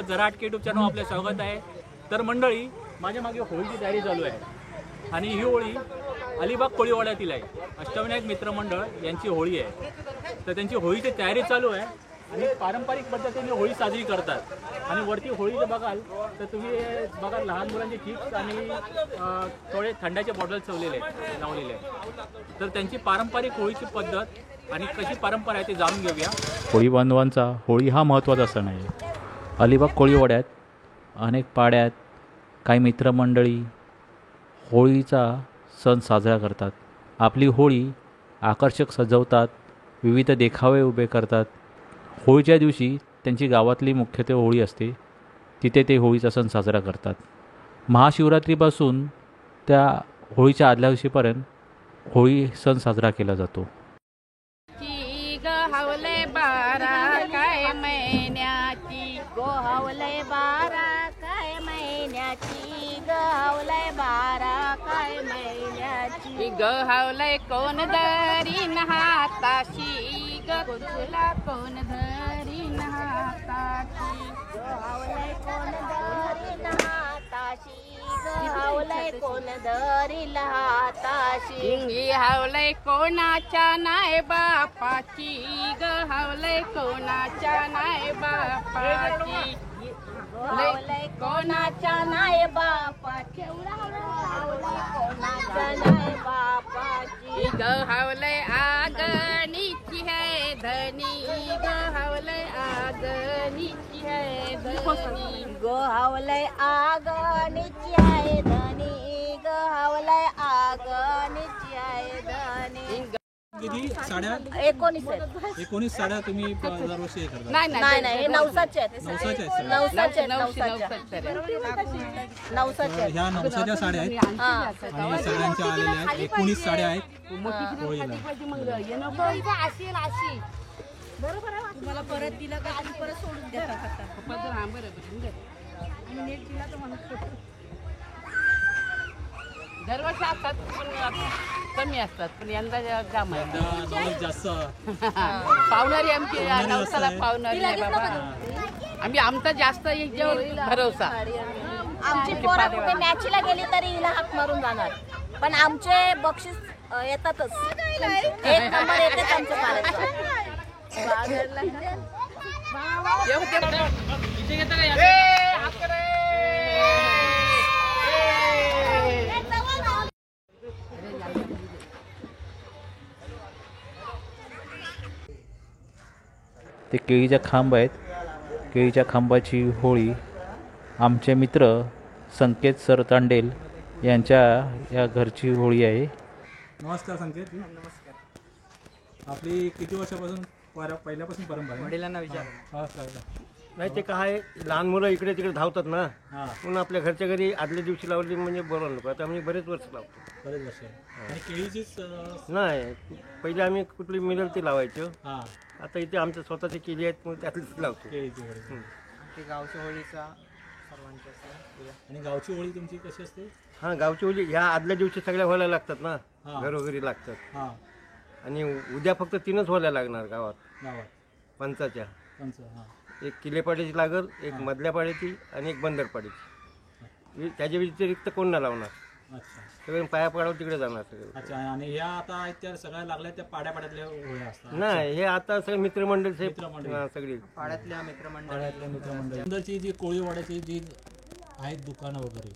जराटके YouTube channel आपले स्वागत आहे। तर मंडळी, माझ्या मागे होळीची तयारी चालू आहे आणि ही होळी अलिबाग कोळीवाड्यातील आहे। अष्टविनायक मित्रमंडळ यांची होळी आहे। तर त्यांची होळीची तयारी चालू आहे आणि पारंपरिक पद्धतीने होळी साजरी करतात। आणि वरती होळीचे बघाल तर तुम्ही बघा लहान मुलांची चिप्स आणि थोडे थंडाचे बॉटल लावलेले आहेत। तर त्यांची पारंपरिक होळीची पद्धत आणि कशी परंपरा आहे ते जाणून घेऊया। होळी बांधवांचा होळी हा महत्त्वाचा सण आहे। अलिबाग कोळीवाड्यात अनेक पाड्यात काही मित्रमंडळी होळीचा सण साजरा करतात। आपली होळी आकर्षक सजवतात, विविध देखावे उभे करतात। होळीच्या दिवशी त्यांची गावातली मुख्यत्वे होळी असते, तिथे ते होळीचा सण साजरा करतात। महाशिवरात्रीपासून त्या होळीच्या आदल्या दिवशीपर्यंत होळी सण साजरा केला जातो। गोहवले बारा काय महिन्याची, गोहवले बारा काय महिन्याची, गोहवले बारा काय महिन्याची, गोहवले कोण धरीन हाताशी, तुला कोण धरीन हाताशी, गोहवले कोण धरीन हाताशी, गोहवले कोण धरील हाताशी, हावले कोणाच्या नाय बापाची, गहावले कोणाच्या नाय बापाची, गहावले कोणाच्या नाय बापाची, कोणाच्या नाय बापाची, गहावले आगणीची है धनी, गहावले आगणीची है धनी, गहावले आगणीची है धनी, गहावले आगणीची है धनी। किती साड्या? 19 आहेत। 19 साड्या तुम्ही दरवर्षी हे करता? नाही नाही, हे नवसाचे आहेत। नवसाच्या आहेत? नवसाचे ह्या नवसाच्या साड्या आहेत आणि सगळ्यांच्या आलेल्या आहेत। 19 साड्या आहेत होळीला। तुम्हाला परत दिला का तुम्ही परत सोडून देता? दरवर्षी असतात पण कमी असतात, पण यंदा जाम आहे जास्त पावणारी आमची नवसाला पावणारी आहे बाबा। आम्ही आमचा जास्त याच्यावर भरोसा। आमची पोरं कुठे मॅचला गेली तरी हिला हाक मारून जाणार, पण आमचे बक्षीस येतातच, एक नंबर येतेच आमच्या पाल्याचं। ते केळीच्या खांब आहेत, केळीच्या खांबाची होळी आमचे मित्र संकेत सर तांडेल यांच्या या घरची होळी आहे। नमस्कार संकेत। नमस्कार। आपली किती वर्षापासून पहिल्यापासून परंपरा आहे? वडिलांना विचार हा चालेल। नाही ते काय लहान मुलं इकडे तिकडे धावतात ना, हां म्हणून आपल्या घरच्या घरी आदल्या दिवशी लावली म्हणजे बरोबर नको। आता आम्ही बरेच वर्ष लावतो। बरेच वर्ष आणि केळीचीच नाही, पहिले आम्ही कुठली मिळेल ती लावायचो, हां आता इथे आमच्या स्वतःची केली आहेत म्हणून त्यातलीच लावतो। केळीची होळी। ते गावच्या होळीचा सर्वांच्या आणि गावची होळी तुमची कशी असते? हां, गावची होळी ह्या आदल्या दिवशी सगळ्या व्हायला लागतात ना, हां. घरोघरी लागतात। हां आणि उद्या फक्त 3च व्हायला लागणार गावात गावात पंचाच्या। हां एक किल्लेपाड्याची लागल, एक मधल्या पाड्याची आणि एक बंदरपाड्याची। त्याच्या व्यतिरिक्त कोण ना लावणार, अच्छा सगळे पाया पडावं तिकडे जाणार सगळे। अच्छा। आणि ह्या आता त्या सगळ्या लागल्या त्या पाड्यापाड्यातल्या होळ्या असतात? नाही, हे आता सगळे मित्रमंडळ सगळी पाड्यातल्या मित्रमंडळ पाड्यातल्या मित्रमंडळ। नंतरची जी कोळीवाड्याची जी आहेत दुकानं वगैरे,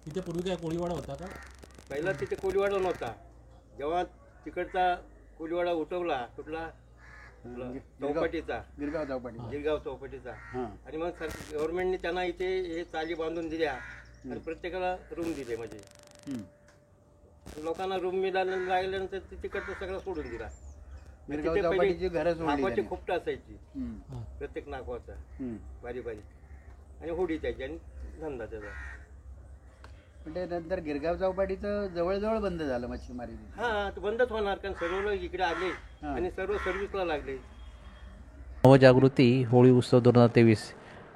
तिथे पूर्वी काय कोळीवाडा होता का? पहिला तिथे कोळीवाडा नव्हता। जेव्हा तिकडचा कोळीवाडा उठवला कुठला चौपाटीचा, गिरगाव चौपाटीचा, आणि मग गव्हर्नमेंटने त्यांना इथे हे चाली बांधून दिल्या आणि प्रत्येकाला रूम दिले। म्हणजे लोकांना रूम मिळायला लागल्यानंतर तिकडचं सगळं सोडून दिला। नागवाची खुपट असायची प्रत्येक नागवाचा, बारी बारी, आणि होडी त्याची आणि धंदा त्याचा। म्हणजे नंतर गिरगाव चौपाटीचं जवळजवळ बंद झालं मच्छीमारी। हा, बंदच होणार, कारण सर्व लोक इकडे आले आणि सर्व सर्व्हिसला लागले। नवजागृती होळी उत्सव 2023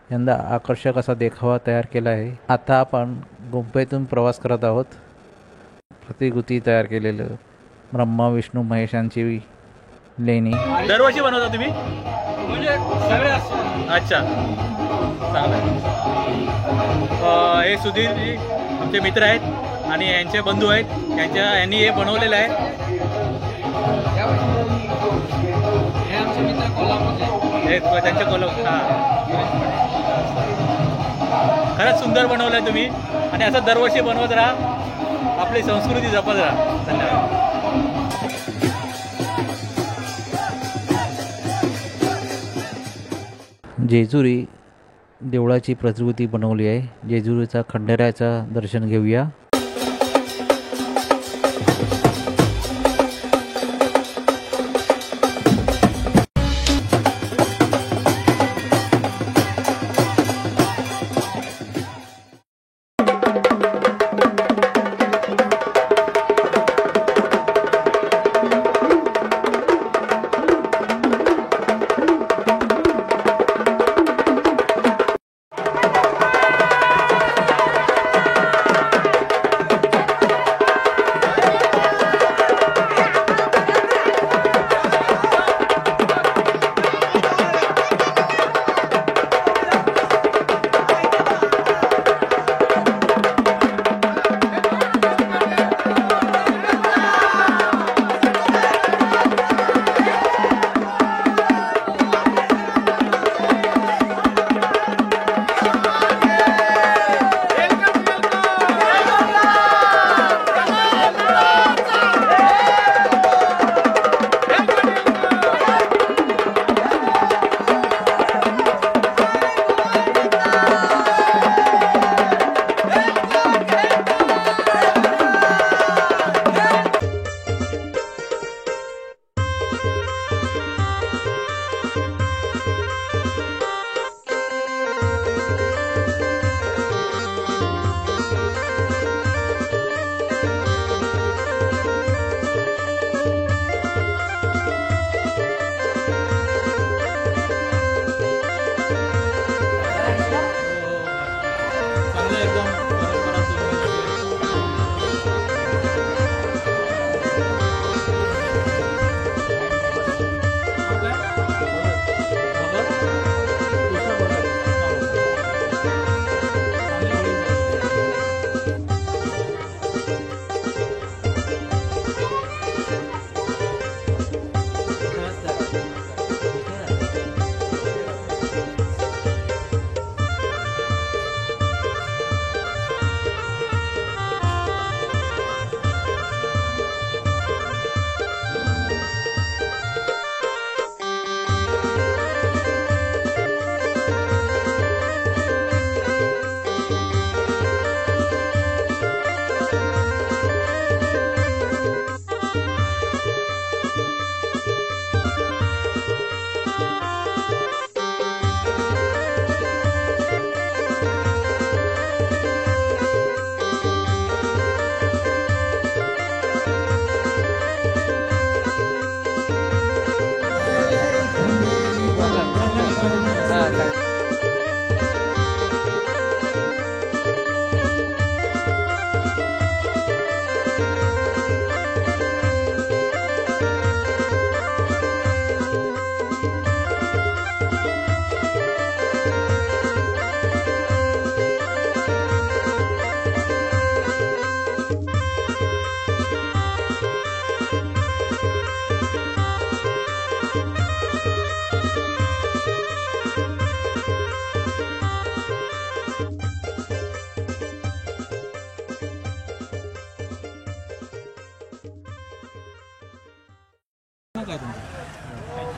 यंदा आकर्षक असा देखावा तयार केला आहे। आता आपण गुंफेतून प्रवास करत आहोत। प्रतिकृती तयार केलेलं ब्रह्मा विष्णू महेशांची लेणी दरवर्षी बनवता तुम्ही? म्हणजे सगळे अच्छा। चांगलं आहे. हे सुधीरजी आमचे मित्र आहेत आणि यांचे बंधू आहेत. यांनी हे बनवलेलं आहे. हे त्यांच्या कोल्हापूर. हां, खरंच सुंदर बनवलं आहे तुम्ही आणि असं दरवर्षी बनवत राहा. आपली संस्कृती जपत राहा. धन्यवाद. जेजुरी देवळाची प्रतिकृती बनवली आहे. जेजुरीचा खंडेरायाचं दर्शन घेऊया.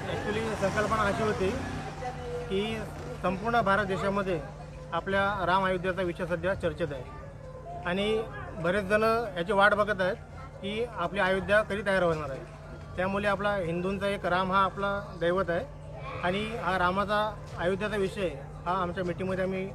ॲक्च्युली संकल्पना अशी होती की संपूर्ण भारत देशामध्ये आपल्या राम अयोध्येचा विषय सध्या चर्चेत आहे आणि बरेच जण याची वाट बघत आहेत की आपली अयोध्या कधी तयार होणार आहे. त्यामुळे आपला हिंदूंचा एक राम हा आपला दैवत आहे आणि हा रामाचा अयोध्याचा विषय हा आमच्या मीटिंगमध्ये आम्ही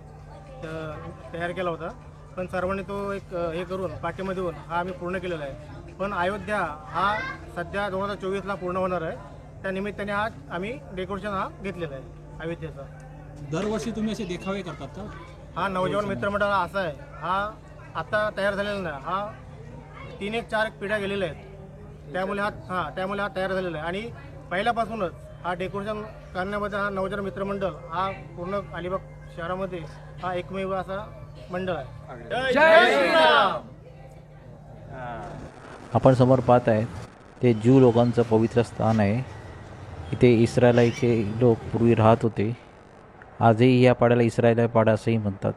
तयार केला होता. पण सर्वांनी तो एक हे करून पाठिंबा देऊन हा आम्ही पूर्ण केलेला आहे. पण अयोध्या हा सध्या 2024ला पूर्ण होणार आहे. त्या निमित्ताने हा आम्ही डेकोरेशन हा घेतलेला आहे अयोध्येचा. दरवर्षी तुम्ही असे देखावे करतात का? हा नवजवान मित्रमंडळ असा आहे, हा आता तयार झालेला नाही. हा 3-4 पिढ्या गेलेल्या आहेत. त्यामुळे हा तयार झालेला आहे आणि पहिल्यापासूनच हा डेकोरेशन करण्यामध्ये हा नवजवान मित्रमंडळ हा पूर्ण अलिबाग शहरामध्ये हा एकमेव असा मंडळ आहे. आपण समोर पाहत आहे ते ज्यू लोकांचं पवित्र स्थान आहे. इथे इस्रायलाचे लोक पूर्वी राहत होते. आजही या पाड्याला इस्रायली पाडा असंही म्हणतात.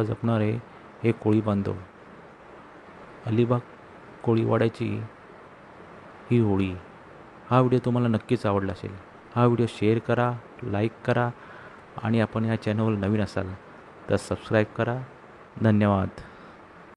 परंपरा जपणारे हे कोळी बांधव. अलिबाग कोळीवाड्याची ही होळी. हा व्हिडिओ तुम्हाला नक्कीच आवडला असेल. हा व्हिडिओ शेअर करा, लाईक करा आणि आपण या चॅनलवर नवीन असाल तर सबस्क्राईब करा. धन्यवाद.